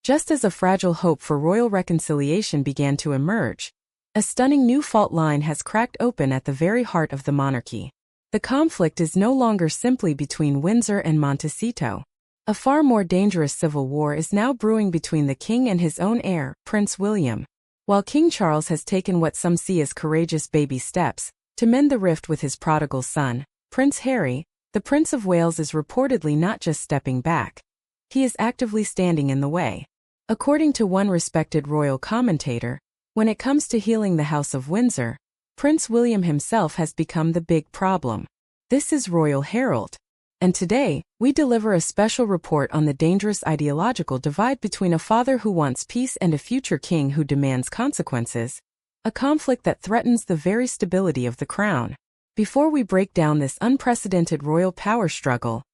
Just as a fragile hope for royal reconciliation began to emerge, a stunning new fault line has cracked open at the very heart of the monarchy. The conflict is no longer simply between Windsor and Montecito. A far more dangerous civil war is now brewing between the king and his own heir, Prince William. While King Charles has taken what some see as courageous baby steps to mend the rift with his prodigal son, Prince Harry, the Prince of Wales is reportedly not just stepping back. He is actively standing in the way. According to one respected royal commentator, when it comes to healing the House of Windsor, Prince William himself has become the big problem. This is Royal Herald. And today, we deliver a special report on the dangerous ideological divide between a father who wants peace and a future king who demands consequences, a conflict that threatens the very stability of the crown. Before we break down this unprecedented royal power struggle,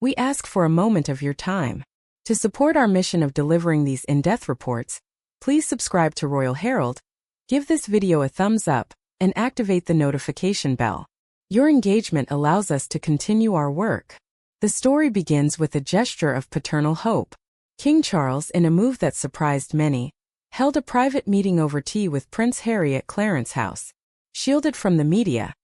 we ask for a moment of your time. To support our mission of delivering these in-depth reports, please subscribe to Royal Herald, give this video a thumbs up, and activate the notification bell. Your engagement allows us to continue our work. The story begins with a gesture of paternal hope. King Charles, in a move that surprised many, held a private meeting over tea with Prince Harry at Clarence House. Shielded from the media,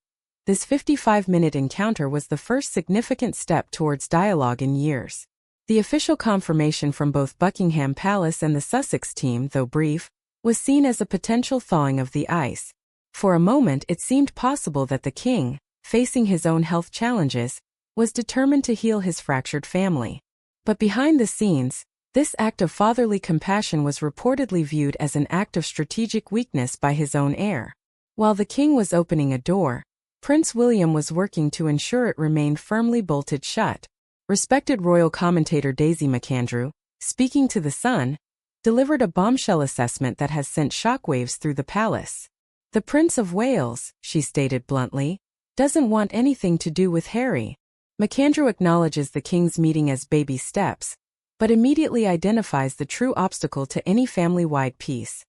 this 55-minute encounter was the first significant step towards dialogue in years. The official confirmation from both Buckingham Palace and the Sussex team, though brief, was seen as a potential thawing of the ice. For a moment it seemed possible that the king, facing his own health challenges, was determined to heal his fractured family. But behind the scenes, this act of fatherly compassion was reportedly viewed as an act of strategic weakness by his own heir. While the king was opening a door, Prince William was working to ensure it remained firmly bolted shut. Respected royal commentator Daisy McAndrew, speaking to The Sun, delivered a bombshell assessment that has sent shockwaves through the palace. The Prince of Wales, she stated bluntly, doesn't want anything to do with Harry. McAndrew acknowledges the king's meeting as baby steps, but immediately identifies the true obstacle to any family-wide peace.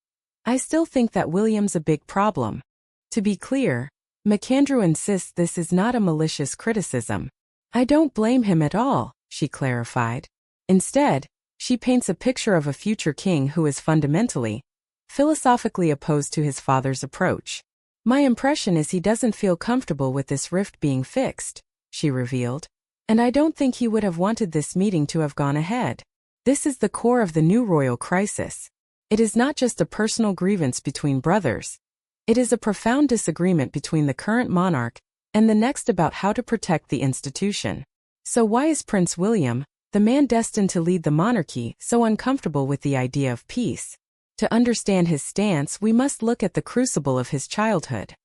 I still think that William's a big problem. To be clear, McAndrew insists this is not a malicious criticism. I don't blame him at all, she clarified. Instead, she paints a picture of a future king who is fundamentally, philosophically opposed to his father's approach. My impression is he doesn't feel comfortable with this rift being fixed, she revealed, and I don't think he would have wanted this meeting to have gone ahead. This is the core of the new royal crisis. It is not just a personal grievance between brothers. It is a profound disagreement between the current monarch and the next about how to protect the institution. So why is Prince William, the man destined to lead the monarchy, so uncomfortable with the idea of peace? To understand his stance, we must look at the crucible of his childhood.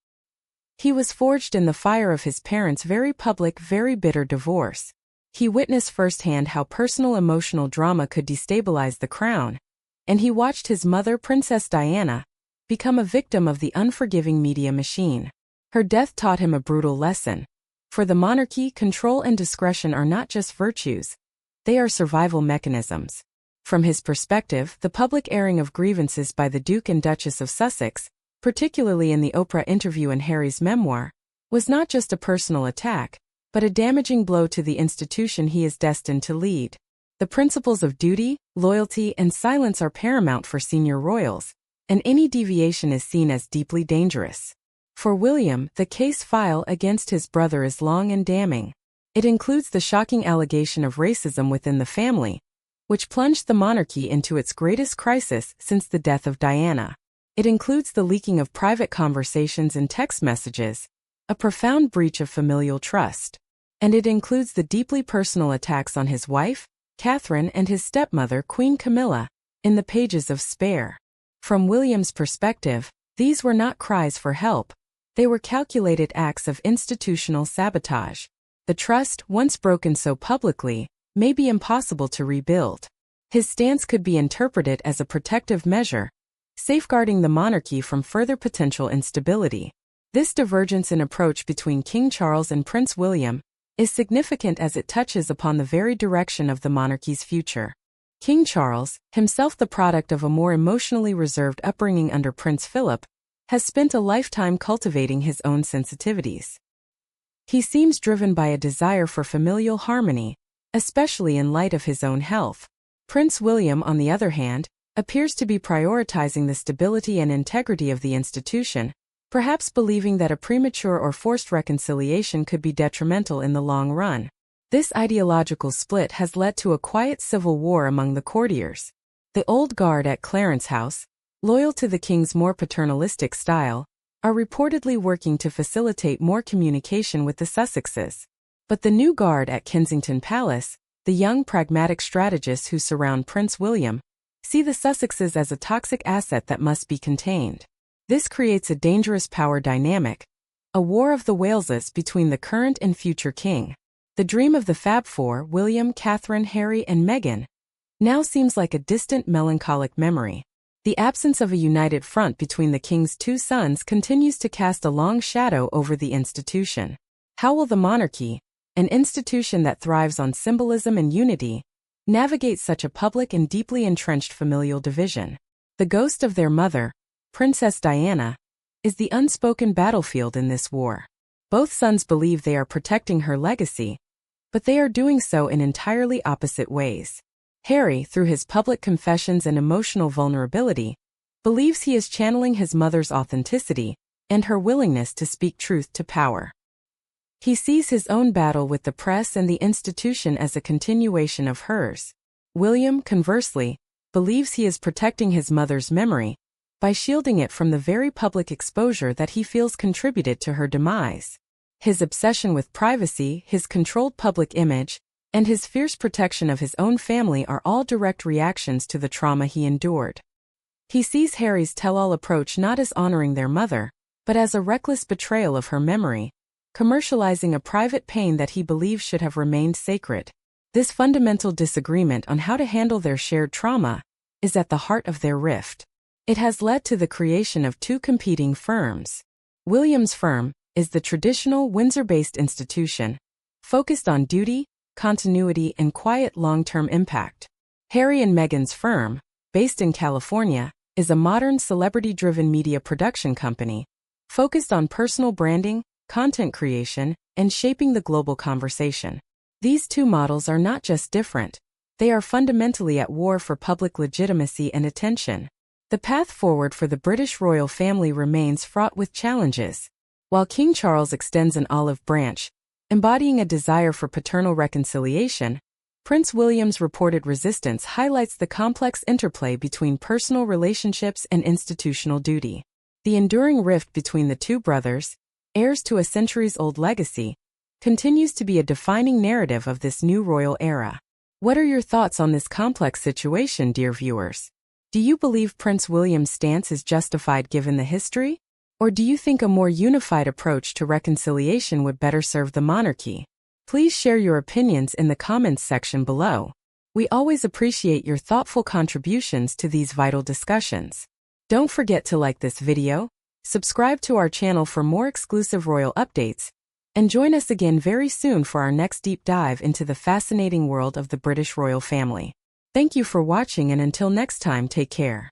He was forged in the fire of his parents' very public, very bitter divorce. He witnessed firsthand how personal emotional drama could destabilize the crown, and he watched his mother, Princess Diana, become a victim of the unforgiving media machine. Her death taught him a brutal lesson. For the monarchy, control and discretion are not just virtues, they are survival mechanisms. From his perspective, the public airing of grievances by the Duke and Duchess of Sussex, particularly in the Oprah interview and Harry's memoir, was not just a personal attack, but a damaging blow to the institution he is destined to lead. The principles of duty, loyalty, and silence are paramount for senior royals, and any deviation is seen as deeply dangerous. For William, the case file against his brother is long and damning. It includes the shocking allegation of racism within the family, which plunged the monarchy into its greatest crisis since the death of Diana. It includes the leaking of private conversations and text messages, a profound breach of familial trust. And it includes the deeply personal attacks on his wife, Catherine, and his stepmother, Queen Camilla, in the pages of Spare. From William's perspective, these were not cries for help. They were calculated acts of institutional sabotage. The trust, once broken so publicly, may be impossible to rebuild. His stance could be interpreted as a protective measure, safeguarding the monarchy from further potential instability. This divergence in approach between King Charles and Prince William is significant as it touches upon the very direction of the monarchy's future. King Charles, himself the product of a more emotionally reserved upbringing under Prince Philip, has spent a lifetime cultivating his own sensitivities. He seems driven by a desire for familial harmony, especially in light of his own health. Prince William, on the other hand, appears to be prioritizing the stability and integrity of the institution, perhaps believing that a premature or forced reconciliation could be detrimental in the long run. This ideological split has led to a quiet civil war among the courtiers. The old guard at Clarence House, loyal to the king's more paternalistic style, are reportedly working to facilitate more communication with the Sussexes. But the new guard at Kensington Palace, the young pragmatic strategists who surround Prince William, see the Sussexes as a toxic asset that must be contained. This creates a dangerous power dynamic, a war of the Waleses between the current and future king. The dream of the Fab Four, William, Catherine, Harry, and Meghan, now seems like a distant melancholic memory. The absence of a united front between the king's two sons continues to cast a long shadow over the institution. How will the monarchy, an institution that thrives on symbolism and unity, navigate such a public and deeply entrenched familial division? The ghost of their mother, Princess Diana, is the unspoken battlefield in this war. Both sons believe they are protecting her legacy, but they are doing so in entirely opposite ways. Harry, through his public confessions and emotional vulnerability, believes he is channeling his mother's authenticity and her willingness to speak truth to power. He sees his own battle with the press and the institution as a continuation of hers. William, conversely, believes he is protecting his mother's memory by shielding it from the very public exposure that he feels contributed to her demise. His obsession with privacy, his controlled public image, and his fierce protection of his own family are all direct reactions to the trauma he endured. He sees Harry's tell-all approach not as honoring their mother, but as a reckless betrayal of her memory, commercializing a private pain that he believes should have remained sacred. This fundamental disagreement on how to handle their shared trauma is at the heart of their rift. It has led to the creation of two competing firms. William's firm is the traditional Windsor-based institution, focused on duty, continuity, and quiet long-term impact. Harry and Meghan's firm, based in California, is a modern celebrity-driven media production company, focused on personal branding, content creation, and shaping the global conversation. These two models are not just different, they are fundamentally at war for public legitimacy and attention. The path forward for the British royal family remains fraught with challenges. While King Charles extends an olive branch, embodying a desire for paternal reconciliation, Prince William's reported resistance highlights the complex interplay between personal relationships and institutional duty. The enduring rift between the two brothers, heirs to a centuries-old legacy, continues to be a defining narrative of this new royal era. What are your thoughts on this complex situation, dear viewers? Do you believe Prince William's stance is justified given the history? Or do you think a more unified approach to reconciliation would better serve the monarchy? Please share your opinions in the comments section below. We always appreciate your thoughtful contributions to these vital discussions. Don't forget to like this video, subscribe to our channel for more exclusive royal updates, and join us again very soon for our next deep dive into the fascinating world of the British royal family. Thank you for watching, and until next time, take care.